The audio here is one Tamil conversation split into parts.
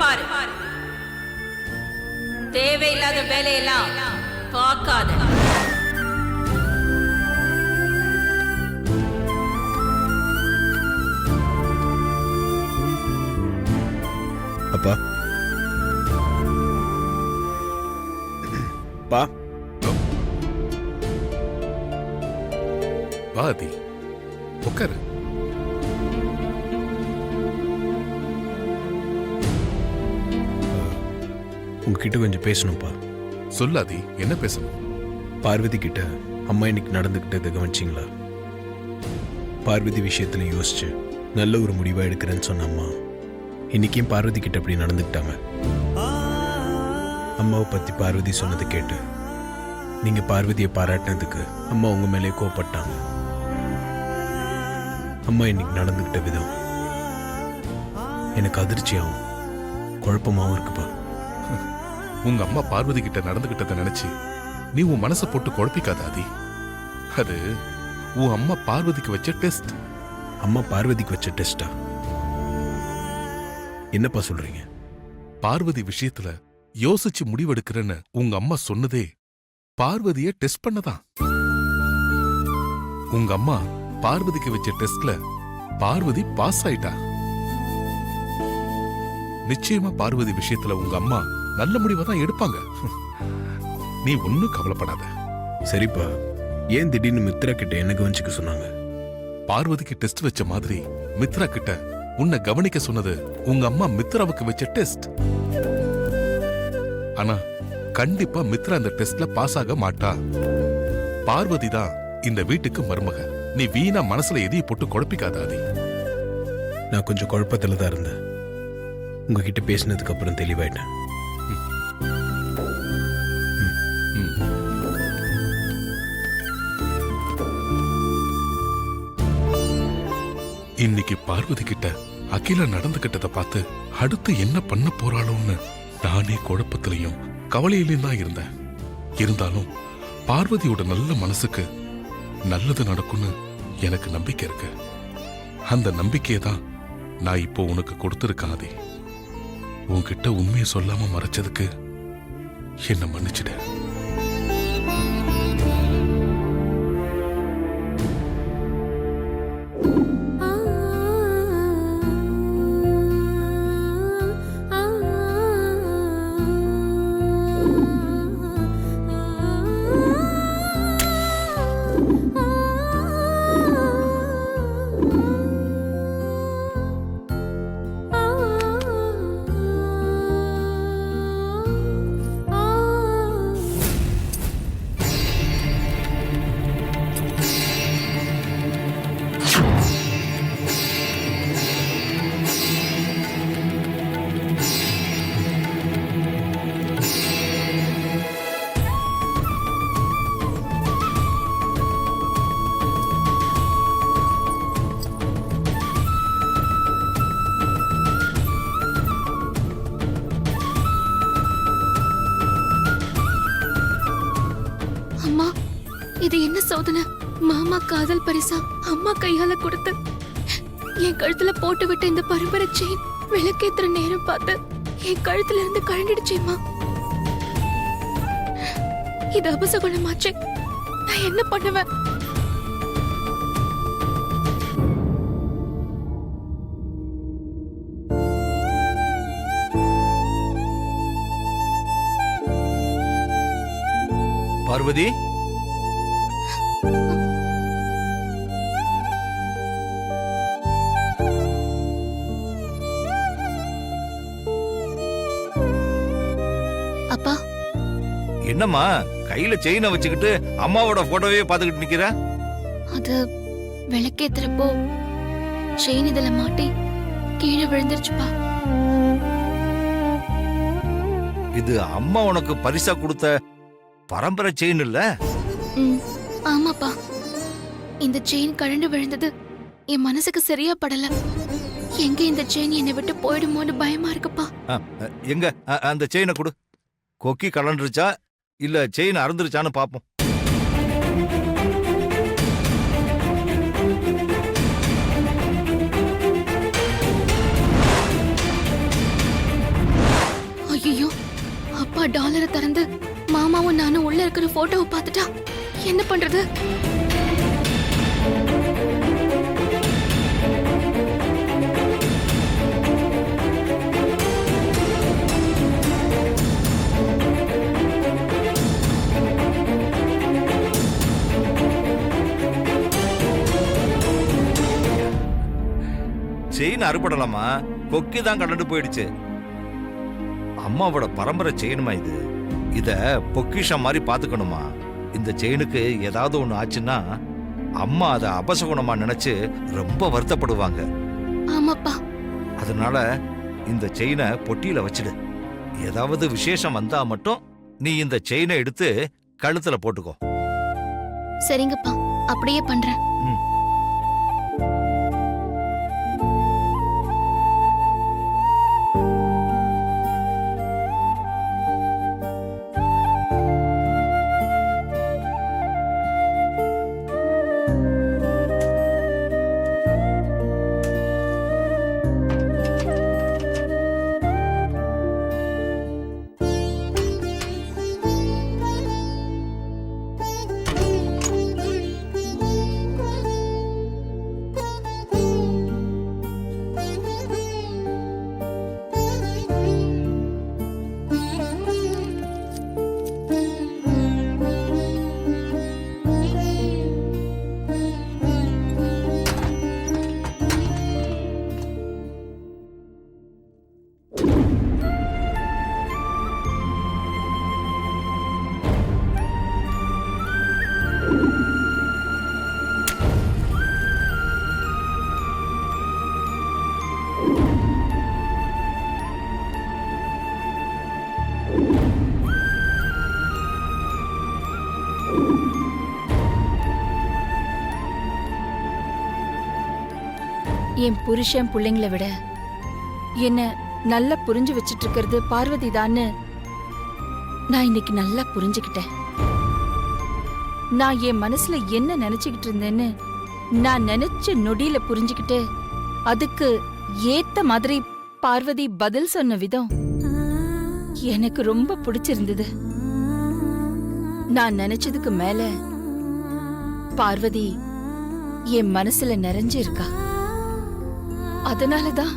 பாரு. தேவையில்லாத வேலையெல்லாம் பார்க்காத. அப்பா பா வாதி உட்காரு. உங்ககிட்ட கொஞ்சம் பேசணும்ப்பா. சொல்லாதி, என்ன பேசணும்? பார்வதி கிட்ட அம்மா இன்னைக்கு நடந்துக்கிட்டதை கவனிச்சிங்களா? பார்வதி விஷயத்துல யோசிச்சு நல்ல ஒரு முடிவா எடுக்கிறேன்னு சொன்ன அம்மா இன்னைக்கும் பார்வதி கிட்ட அப்படி நடந்துக்கிட்டாங்க. அம்மாவை பத்தி பார்வதி சொன்னதை கேட்டு நீங்க பார்வதியை பாராட்டினதுக்கு அம்மா உங்க மேலே கோவப்பட்டாங்க. அம்மா இன்னைக்கு நடந்துக்கிட்ட விதம் எனக்கு அதிர்ச்சியாகவும் குழப்பமாகவும் இருக்குப்பா. உங்க அம்மா பார்வதி கிட்ட நடந்துகிட்டதை நினைச்சு நீ உன் மனசை போட்டு குழப்பிக்காத ஆதி. அது உன் அம்மா பார்வதிக்கு வச்ச டெஸ்ட். அம்மா பார்வதிக்கு வச்ச டெஸ்டா? என்னப்பா சொல்றீங்க? பார்வதி விஷயத்துல யோசிச்சு முடிவெடுக்கிறேன்னு உங்க அம்மா சொன்னதே பார்வதிய டெஸ்ட் பண்ணதான். உங்க அம்மா பார்வதிக்கு வச்ச டெஸ்ட்ல பார்வதி பாஸ் ஆயிட்டா. நிச்சயமா பார்வதி விஷயத்துல உங்க அம்மா நல்ல முடிவை தான் எடுப்பாங்க. நீ ஒன்னும் கவலைப்படாத. சரிப்பா, ஏன் திடீர்னு மித்ரா கிட்ட என்ன கவனிச்சுக்க சொன்னாங்க? பார்வதிக்கு டெஸ்ட் வச்ச மாதிரி மித்ரா கிட்ட உன்னை கவனிக்க சொன்னது உங்க அம்மா மித்ராவுக்கு வச்ச டெஸ்ட். ஆனா கண்டிப்பா மித்ரா இந்த டெஸ்ட்ல பாஸ் ஆக மாட்டா. பார்வதி தான் இந்த வீட்டுக்கு மருமக. நீ வீணா மனசுல எதையும் போட்டு குழப்பிக்காத ஆதி. நான் கொஞ்சம் குழப்பத்துல தான் இருந்தேன். உங்ககிட்ட பேசினதுக்கு அப்புறம் தெளிவாயிட்டேன். இன்னைக்கு பார்வதி கிட்ட அகிலா நடந்துகிட்டத பார்த்து அடுத்து என்ன பண்ண போறாளோன்னு நானே குழப்பத்திலையும் கவலையிலையும் தான் இருந்தேன். இருந்தாலும் பார்வதியோட நல்ல மனசுக்கு நல்லது நடக்கும்னு எனக்கு நம்பிக்கை இருக்கு. அந்த நம்பிக்கையை தான் நான் இப்போ உனக்கு கொடுத்திருக்காதே. உன்கிட்ட உண்மையை சொல்லாம மறைச்சதுக்கு என்ன மன்னிச்சிட. இது என்ன சோதனை? மாமா காதல் பரிசா அம்மா கையால கொடுத்து என் கழுத்துல போட்டு விட்ட இந்த பரம்பரை செயின் விளக்கேத்துற நேரம் பார்த்து என் கழுத்துல இருந்து கழண்டிடுச்சேம்மா. இது அபசகுணமாச்சு. நான் என்ன பண்ணுவேன்? பார்வதி, அப்பா, என்னம்மா கையில செயினை வச்சுக்கிட்டு அம்மாவோட போட்டோவே பாத்துக்கிட்டு நிக்கிற? அது விளக்கேத்துறப்போ செயின் இதுல மாட்டி கீழே விழுந்துருச்சுப்பா. இது அம்மா உனக்கு பரிசா கொடுத்த பரம்பரை செயின் இல்ல? ஆமாப்பா, இந்த செயின் கழண்டு விழுந்தது என் மனசுக்கு சரியா படல. எங்க இந்த செயின் என்னை விட்டு போயிடுமோன்னு பயமா இருக்குப்பா. எங்க அந்த செயினை கொடு. கொக்கி கலண்டுருச்சா இல்ல செயின் அறுந்துருச்சான்னு பாப்போம். ஐயோ, அப்பா டாலரை திறந்து மாமாவும் நானும் உள்ள இருக்கிற போட்டோவை பார்த்துட்டா என்ன பண்றது? செயின் அறுபடலாமா, கொக்கி தான் கலண்டு போயிடுச்சு. அம்மாவோட பரம்பரை செயினுமா இது. இத பொக்கிஷம் மாதிரி பாத்துக்கணுமா. இந்த செயினுக்கு ஏதாவது ஒண்ணு ஆச்சுன்னா அம்மா அதை அபசகுணமா நினைச்சு ரொம்ப வருத்தப்படுவாங்க. ஆமாப்பா. அதனால இந்த செயினை பொட்டியில வச்சிடு. ஏதாவது விசேஷம் வந்தா மட்டும் நீ இந்த செயினை எடுத்து கழுத்துல போட்டுக்கோ. சரிங்கப்பா, அப்படியே பண்றேன். என் புருஷன் பிள்ளைங்களை விட என்ன நல்லா புரிஞ்சு வச்சிட்டு இருக்கிறது பார்வதி தான்னு நான் இன்னைக்கு நல்லா புரிஞ்சுக்கிட்டேன். நான் என் மனசுல என்ன நினைச்சுக்கிட்டு இருந்தேன்னு நான் நினைச்ச நொடியில புரிஞ்சுக்கிட்டு அதுக்கு ஏத்த மாதிரி பார்வதி பதில் சொன்ன விதம் எனக்கு ரொம்ப பிடிச்சிருந்தது. நான் நினைச்சதுக்கு மேல பார்வதி என் மனசுல நிறைஞ்சு இருக்கா. அதனாலதான்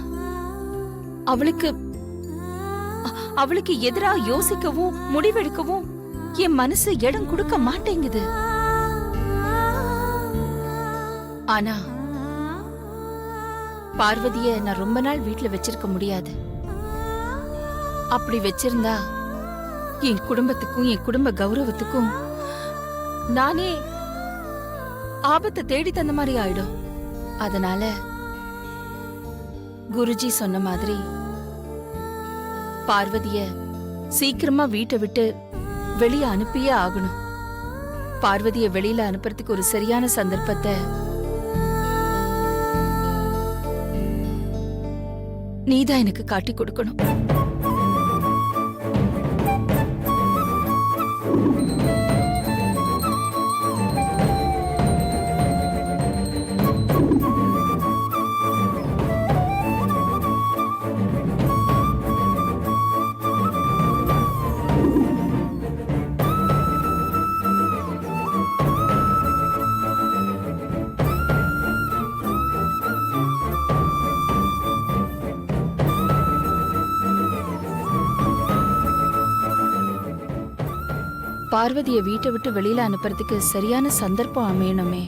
அவளுக்கு எதிரா யோசிக்கவும் முடிவெடுக்கவும் என் மனசு இடம் கொடுக்க மாட்டேங்குது. ஆனா பார்வதிய நான் ரொம்ப நாள் வீட்டுல வச்சிருக்க முடியாது. அப்படி வச்சிருந்தா என் குடும்பத்துக்கும் என் குடும்ப கௌரவத்துக்கும் நானே ஆபத்தை தேடி தந்த மாதிரி ஆயிடும். அதனால குருஜி சொன்ன மாதிரி பார்வதிய சீக்கிரமா வீட்டை விட்டு வெளிய அனுப்பியே ஆகணும். பார்வதிய வெளியில அனுப்புறதுக்கு ஒரு சரியான சந்தர்ப்பத்தை நீதான் எனக்கு காட்டி கொடுக்கணும். பார்வதியை வீட்டை விட்டு வெளியில அனுப்புறதுக்கு சரியான சந்தர்ப்பம் அமையணுமே.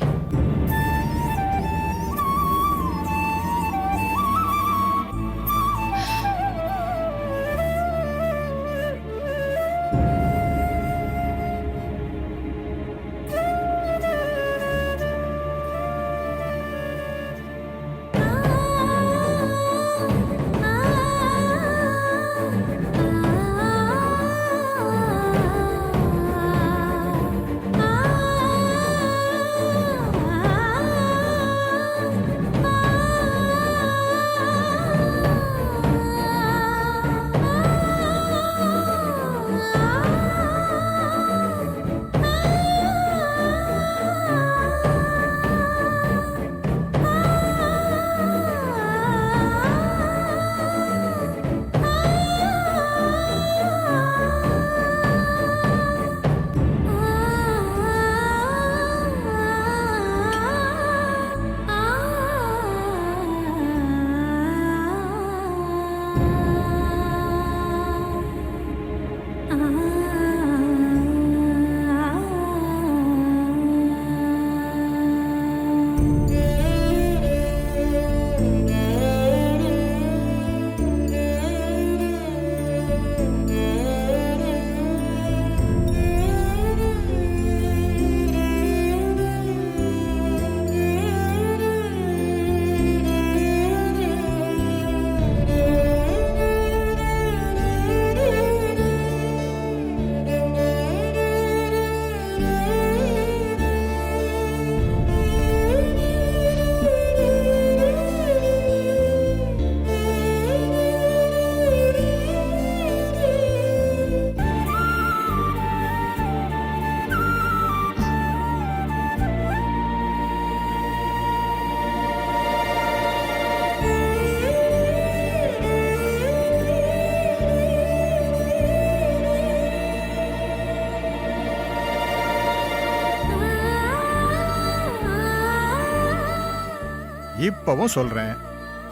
இப்பவும் சொல்றேன்,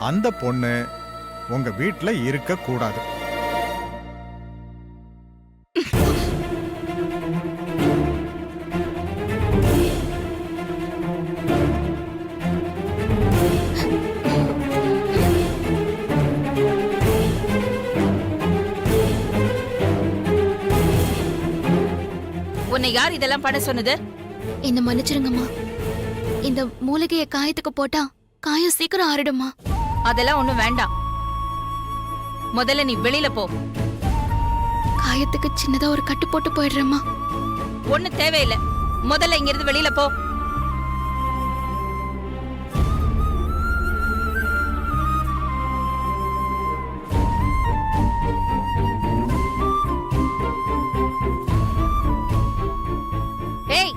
அந்த பொண்ணு உங்க வீட்ல இருக்க கூடாது. உன்னை யார் இதெல்லாம் பண்ண சொன்னது? என்ன மன்னிச்சிருங்கம்மா. இந்த மூலிகைய காயத்துக்கு போட்டா காயம் சீக்கிரம் ஆறிடுமா? அதெல்லாம் ஒண்ணும் வேண்டாம். முதல்ல நீ வெளியில போ. காயத்துக்கு சின்னதா ஒரு கட்டு போட்டு போயிடுறேம்மா. ஒண்ணு தேவையில்லை. முதல்ல இங்க இருந்து வெளியில போ. ஏய்,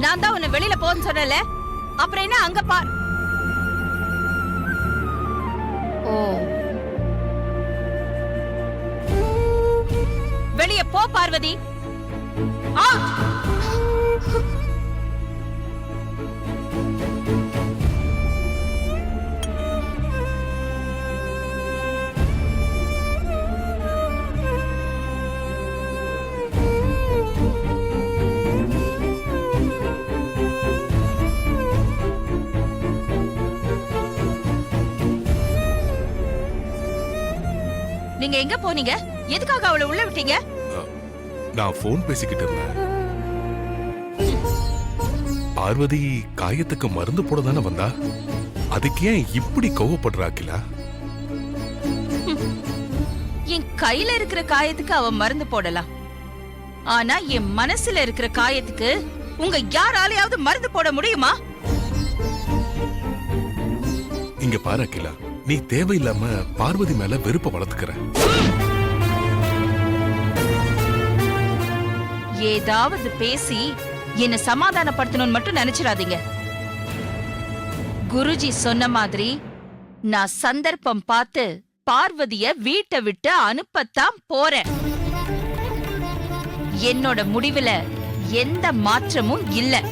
நான் தான் உன்னை வெளியில போன்னு சொன்னல, அப்புறம் என்ன அங்க பார். ஓ, வெளிய போ பார்வதி. ஆ! நீங்க எங்க போனீங்க? எதுக்காக அவளை உள்ள விட்டீங்க? நான் போன் பேசிக்கிட்டு இருந்தேன். பார்வதி காயத்துக்கு மருந்து போட தானே வந்தா, அதுக்கு ஏன் இப்படி கோவப்படுறா அகிலா? என் கையில இருக்கிற காயத்துக்கு அவ மருந்து போடலாம், ஆனா என் மனசுல இருக்கிற காயத்துக்கு உங்க யாராலையாவது மருந்து போட முடியுமா? இங்க பாரு அகிலா, நீ தேவையில்லாம பார்வதி மேல வெறுப்ப வளர்த்துக்கிற. ஏதாவது பேசி என்ன சமாதானப்படுத்தணும்னு மட்டும் நினைச்சிடாதீங்க. குருஜி சொன்ன மாதிரி நான் சந்தர்ப்பம் பார்த்து பார்வதிய வீட்டை விட்டு அனுப்பத்தான் போறேன். என்னோட முடிவுல எந்த மாற்றமும் இல்ல.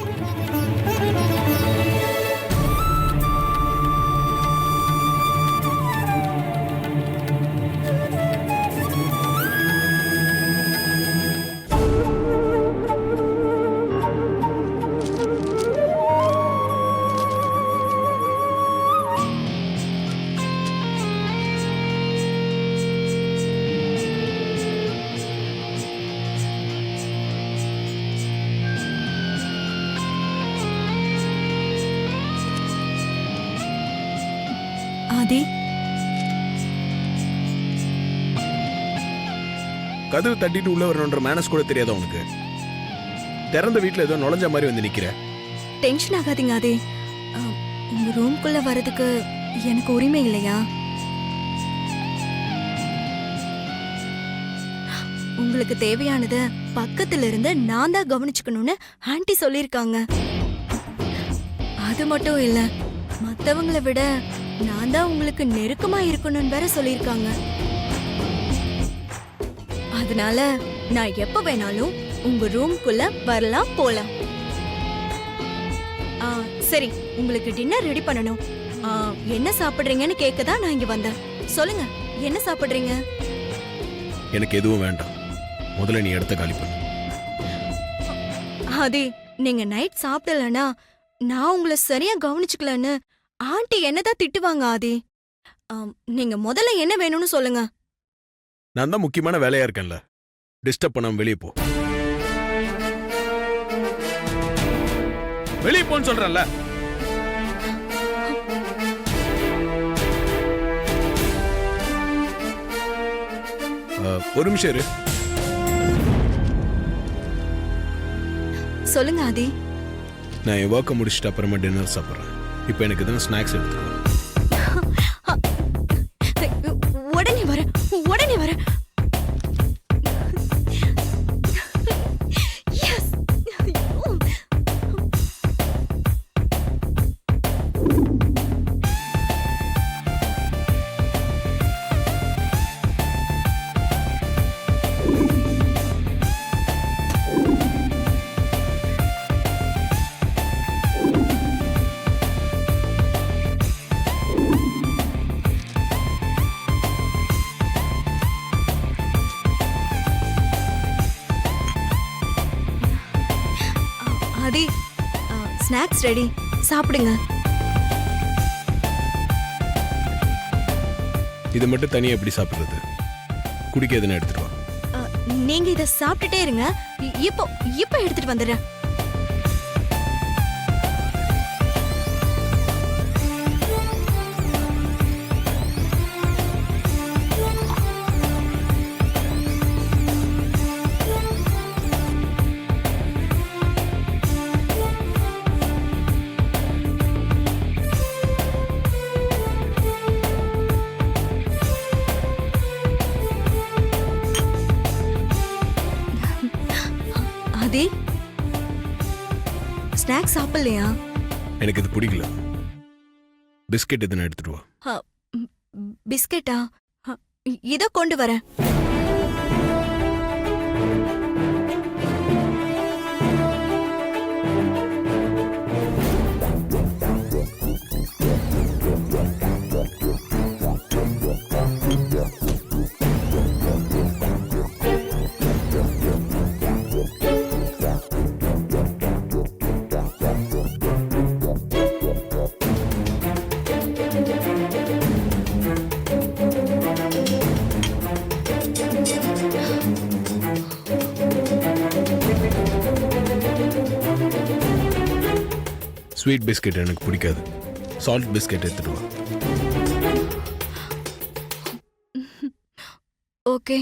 ஆதி, கதவு தட்டிட்டு உள்ள வரணுன்ற மேனஸ் கூட தெரியாத உனக்கு? திறந்த வீட்டுல ஏதோ நுழைஞ்ச மாதிரி வந்து நிக்கிற. டென்ஷன் ஆகாதீங்க ஆதி. உங்க ரூம்குள்ள வர்றதுக்கு எனக்கு உரிமை இல்லையா? உங்களுக்கு தேவையானத பக்கத்துல இருந்து நான் தான் கவனிச்சுக்கணும்னு ஆன்ட்டி சொல்லிருக்காங்க. அது மட்டும் இல்ல, மத்தவங்கள விட நான் தான் உங்களுக்கு நெருக்கமா இருக்கணும்னு வேற சொல்லிருக்காங்க. அதனால நான் எப்ப வேணாலும் உங்க ரூம்குள்ள வரலாம் போலாம். சரி, உங்களுக்கு டின்னர் ரெடி பண்ணணும். என்ன சாப்பிடுறீங்கன்னு கேட்கதான் நான் இங்க வந்தேன். சொல்லுங்க, என்ன சாப்பிடுறீங்க? எனக்கு எதுவும் வேண்டாம். முதல்ல நீ இடத்த காலி பண்ணு. ஆதி, நீங்க நைட் சாப்பிடலனா நான் உங்களை சரியா கவனிச்சுக்கலன்னு ஆண்டி என்னதான் திட்டுவாங்க. ஆதி, நீங்க முதல்ல என்ன வேணும்னு சொல்லுங்க. நான் தான் முக்கியமான வேலையா இருக்கேன்ல, டிஸ்டர்ப் பண்ணாம வெளியே போ. வெளியே போன்னு சொல்றேன்ல. ஒரு நிமிஷம் இரு. சொல்லுங்க ஆதி. நான் என் ஒர்க்கை முடிச்சுட்டு அப்புறமா டின்னர் சாப்பிட்றேன். இப்போ எனக்கு எதுவும் ஸ்நாக்ஸ் எடுத்துக்கோ. உடனே வரேன், உடனே வரேன். ஆதி ஸ்நாக்ஸ் ரெடி, சாப்பிடுங்க. இதை மட்டும் தனியாக எப்படி சாப்பிட்றது? குடிக்க எதுனா எடுத்துட்டு வா. நீங்க இத சாப்பிட்டுட்டே இருங்க. இப்போ இப்போ எடுத்துட்டு வந்துடுறேன். ஆதி, ஸ்நாக்ஸ் சாப்பிடலையா? எனக்கு இது பிடிக்கல. பிஸ்கெட் எதுனா எடுத்துட்டு வா. பிஸ்கெட்டா? இதோ கொண்டு வரேன். ஸ்வீட் பிஸ்கெட் எனக்கு பிடிக்காது. சால்ட் பிஸ்கெட் எடுத்துட்டு வா. ஓகே.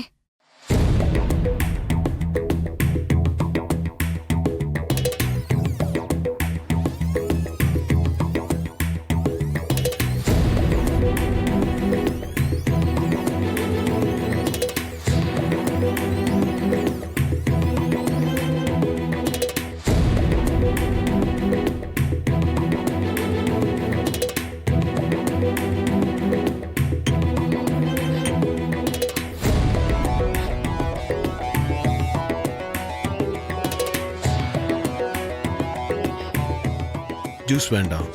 ஜூஸ் வேண்டாம்,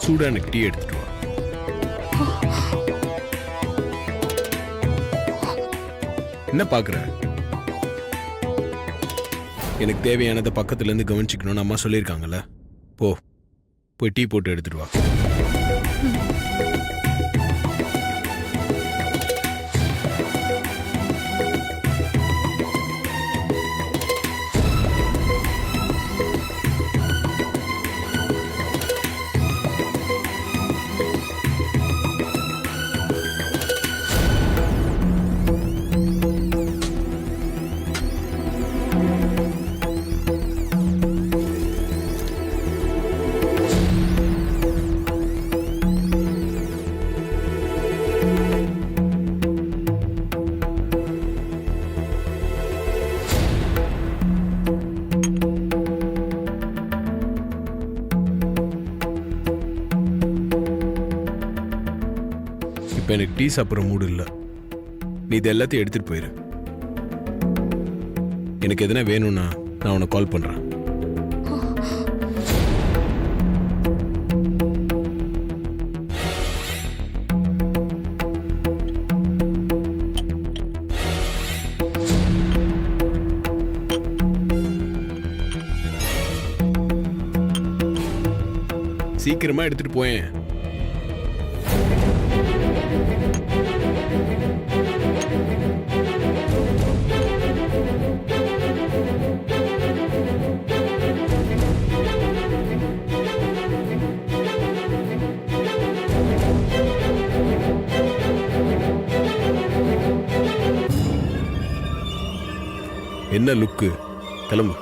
சூடா எனக்கு டீ எடுத்துட்டு வா. என்ன பாக்குற? எனக்கு தேவையானதை பக்கத்துல இருந்து கவனிச்சுக்கணும்னு அம்மா சொல்லியிருக்காங்கல்ல. போய் டீ போட்டு எடுத்துட்டு வா. இப்போ எனக்கு டீ சாப்பிட்ற மூடு இல்லை. நீ இது எல்லாத்தையும் எடுத்துட்டு போயிரு. எனக்கு எதனா வேணும்னா நான் உனக்கு கால் பண்றேன். சீக்கிரமா எடுத்துட்டு போயேன். என்ன லுக்கு? கிளம்பு.